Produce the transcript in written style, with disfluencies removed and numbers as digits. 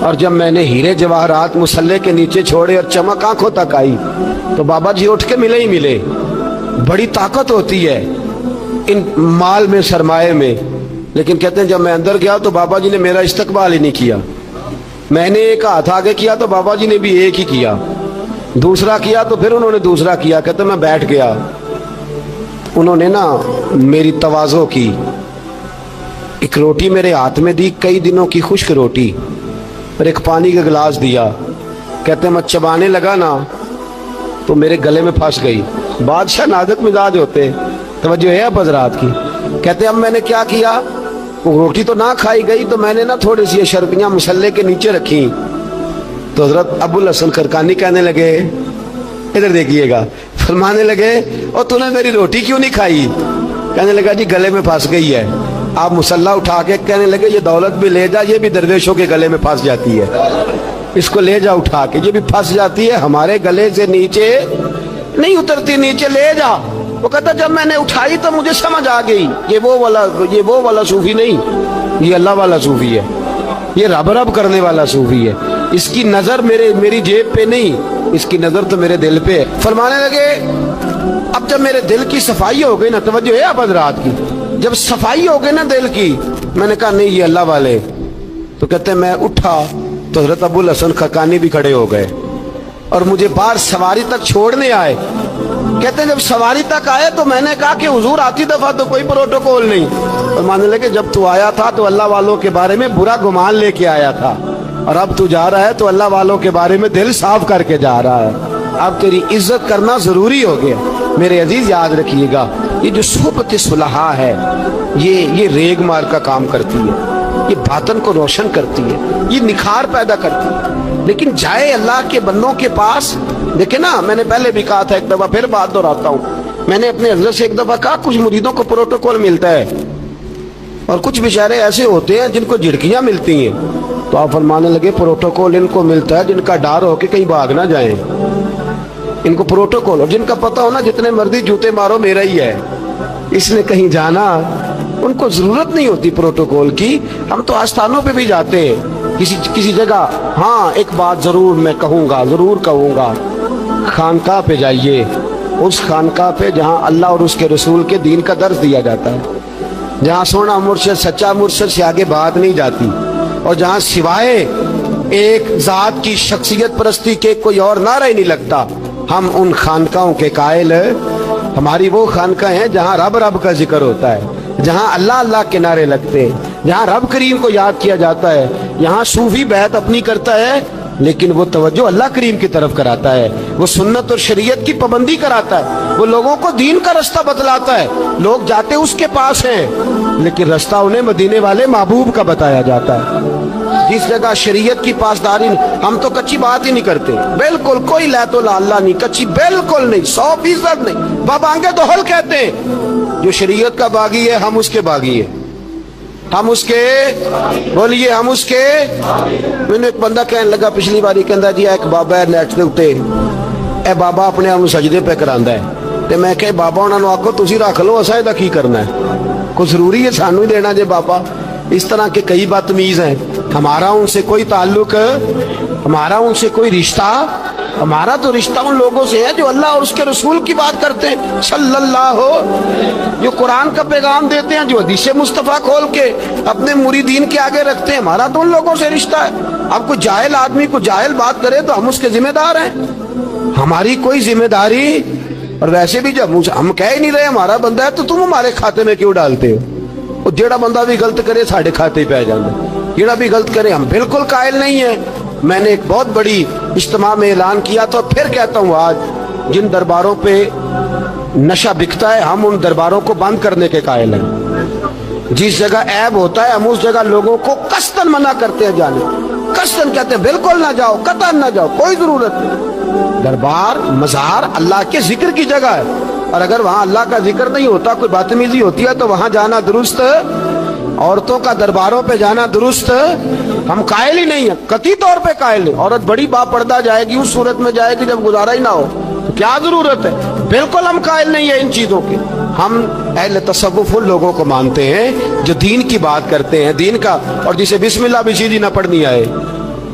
اور جب میں نے ہیرے جواہرات مسلے کے نیچے چھوڑے اور چمک آنکھوں تک آئی تو بابا جی اٹھ کے ملے ہی ملے. بڑی طاقت ہوتی ہے ان مال میں، سرمایے میں. لیکن کہتے ہیں جب میں اندر گیا تو بابا جی نے میرا استقبال ہی نہیں کیا. میں نے ایک ہاتھ آگے کیا تو بابا جی نے بھی ایک ہی کیا، دوسرا کیا تو پھر انہوں نے دوسرا کیا. کہتے میں بیٹھ گیا. انہوں نے نا میری تواضع کی، ایک روٹی میرے ہاتھ میں دی، کئی دنوں کی خشک روٹی، اور ایک پانی کا گلاس دیا. کہتے میں چبانے لگا نا تو میرے گلے میں پھنس گئی. بادشاہ نازک مزاج ہوتے، توجہ ہے اب حضرات کی. کہتے اب میں نے کیا کیا، وہ روٹی تو نہ کھائی گئی تو میں نے نا تھوڑی سی شربیاں مسلے کے نیچے رکھی. تو حضرت ابو الحسن خرقانی کہنے لگے، ادھر دیکھیے گا، فرمانے لگے اور تو نے میری روٹی کیوں نہیں کھائی؟ کہنے لگا جی گلے میں پھنس گئی ہے. آپ مسلح اٹھا کے کہنے لگے یہ دولت بھی لے جا، یہ بھی درویشوں کے گلے میں پھنس جاتی ہے، اس کو لے جا اٹھا کے، یہ بھی پھنس جاتی ہے، ہمارے گلے سے نیچے نہیں اترتی، نیچے لے جا. وہ کہتا جب میں نے اٹھائی تو مجھے سمجھ آ گئی یہ وہ والا صوفی نہیں، یہ اللہ والا صوفی ہے، یہ رب رب کرنے والا صوفی ہے. اس کی نظر میری جیب پہ نہیں، اس کی نظر تو میرے دل پہ ہے. فرمانے لگے اب جب میرے دل کی صفائی ہو گئی نا، توجہ ہے اب حضرات کی، جب صفائی ہو گئی نا دل کی، میں نے کہا نہیں یہ اللہ والے. تو کہتے میں اٹھا تو حضرت ابو الحسن خرقانی بھی کھڑے ہو گئے اور مجھے باہر سواری تک چھوڑنے آئے. کہتے ہیں جب سواری تک آئے تو میں نے کہا کہ حضور آتی دفعہ تو کوئی پروٹوکول نہیں. اور ماننے لگے جب تو آیا تھا تو اللہ والوں کے بارے میں برا گمان لے کے آیا تھا، اور اب تو جا رہا ہے تو اللہ والوں کے بارے میں دل صاف کر کے جا رہا ہے. اب تیری عزت کرنا ضروری ہو گیا. میرے عزیز یاد رکھیے گا، یہ جو صحبت صلحاء ہے یہ ریگ مار کا کام کرتی ہے، یہ باطن کو روشن کرتی ہے، یہ نکھار پیدا کرتی ہے. لیکن جائے اللہ کے بندوں کے پاس، دیکھیں نا میں نے پہلے بھی کہا تھا، ایک دفعہ پھر بات دہراتا ہوں، میں نے اپنے حضرت سے ایک دفعہ کہا کچھ مریدوں کو پروٹوکول ملتا ہے اور کچھ بیچارے ایسے ہوتے ہیں جن کو جھڑکیاں ملتی ہیں. تو آپ فرمانے لگے پروٹوکول ان کو ملتا ہے جن کا ڈر ہو کہ کہیں بھاگ نہ جائیں، ان کو پروٹوکول، اور جن کا پتہ ہونا جتنے مرضی جوتے مارو میرا ہی ہے، اس نے کہیں جانا، ان کو ضرورت نہیں ہوتی پروٹوکول کی. ہم تو آستانوں پہ بھی جاتے ہیں کسی جگہ. ہاں ایک بات ضرور میں ضرور کہوں گا، خانقاہ پہ جائیے، اس خانقاہ پہ جہاں اللہ اور اس کے رسول کے دین کا درس دیا جاتا ہے، جہاں سونا مرشد سچا مرشد سے آگے بات نہیں جاتی، اور جہاں سوائے ایک ذات کی شخصیت پرستی کے کوئی اور نعرہ ہی نہیں لگتا. ہم ان خانقاہوں کے قائل، ہماری وہ خانقاہ ہیں جہاں رب رب کا ذکر ہوتا ہے، جہاں اللہ اللہ کے نعرے لگتے ہیں، جہاں رب کریم کو یاد کیا جاتا ہے. یہاں صوفی بیعت اپنی کرتا ہے لیکن وہ توجہ اللہ کریم کی طرف کراتا ہے، وہ سنت اور شریعت کی پابندی کراتا ہے، وہ لوگوں کو دین کا رستہ بتلاتا ہے. لوگ جاتے اس کے پاس ہیں لیکن رستہ انہیں مدینے والے محبوب کا بتایا جاتا ہے. جس جگہ شریعت کی پاسداری، ہم تو کچی بات ہی نہیں کرتے، بالکل کوئی لیت و اللہ نہیں، کچی بالکل نہیں، 100% نہیں. بابانگے تو حل کہتے ہیں، جو شریعت کا باغی ہے ہم اس کے باغی ہیں، ہم اس کے بولیے، ہم اس کے. میں نے ایک بندہ کہنے لگا پچھلی باری، کہندا جی ایک بابا ہے نیٹ دے اوتے، اے بابا اپنے آپ سجدے پہ کراندا ہے. تے میں کہ بابا انہاں نوں آکھو تسی رکھ لو، اساں دا کی کرنا ہے، کوئی ضروری ہے سانوں ہی دینا جے بابا. اس طرح کے کئی بدتمیز ہیں. ہمارا ان سے کوئی تعلق، ہمارا ان سے کوئی رشتہ، ہمارا تو رشتہ ان لوگوں سے ہے جو اللہ اور اس کے رسول کی بات کرتے ہیں، صلی اللہ ہو، جو قرآن کا پیغام دیتے ہیں، جو حدیث مصطفیٰ کھول کے اپنے مریدین کے آگے رکھتے ہیں. ہمارا تو ان لوگوں سے رشتہ ہے. اب کوئی جاہل آدمی کو جاہل بات کرے تو ہم اس کے ذمہ دار ہیں، ہماری کوئی ذمہ داری. اور ویسے بھی جب ہم کہہ ہی نہیں رہے ہمارا بندہ ہے تو تم ہمارے کھاتے میں کیوں ڈالتے ہو؟ اور جیڑا بندہ بھی غلط کرے ساڑھے کھاتے پہ جانا، جیڑا بھی غلط کرے. ہم بالکل قائل نہیں ہیں. میں نے ایک بہت بڑی اجتماع میں اعلان کیا تھا، پھر کہتا ہوں آج، جن درباروں پہ نشہ بکتا ہے ہم ان درباروں کو بند کرنے کے قائل ہیں. جس جگہ عیب ہوتا ہے ہم اس جگہ لوگوں کو قصداً منع کرتے ہیں جانے، قصداً کہتے ہیں بالکل نہ جاؤ، قطعاً نہ جاؤ، کوئی ضرورت نہیں. دربار مزار اللہ کے ذکر کی جگہ ہے، اور اگر وہاں اللہ کا ذکر نہیں ہوتا، کوئی بدتمیزی ہوتی ہے تو وہاں جانا درست. عورتوں کا درباروں پہ جانا درست ہم قائل ہی نہیں ہیں، قطعی طور پہ قائل ہیں. عورت بڑی با پردہ جائے گی، اس صورت میں جائے گی جب گزارا ہی نہ ہو، تو کیا ضرورت ہے؟ بالکل ہم قائل نہیں ہیں ان چیزوں کے. ہم اہل تصوف ان لوگوں کو مانتے ہیں جو دین کی بات کرتے ہیں، دین کا، اور جسے بسم اللہ بھی سیدھی نہ پڑھنی آئے،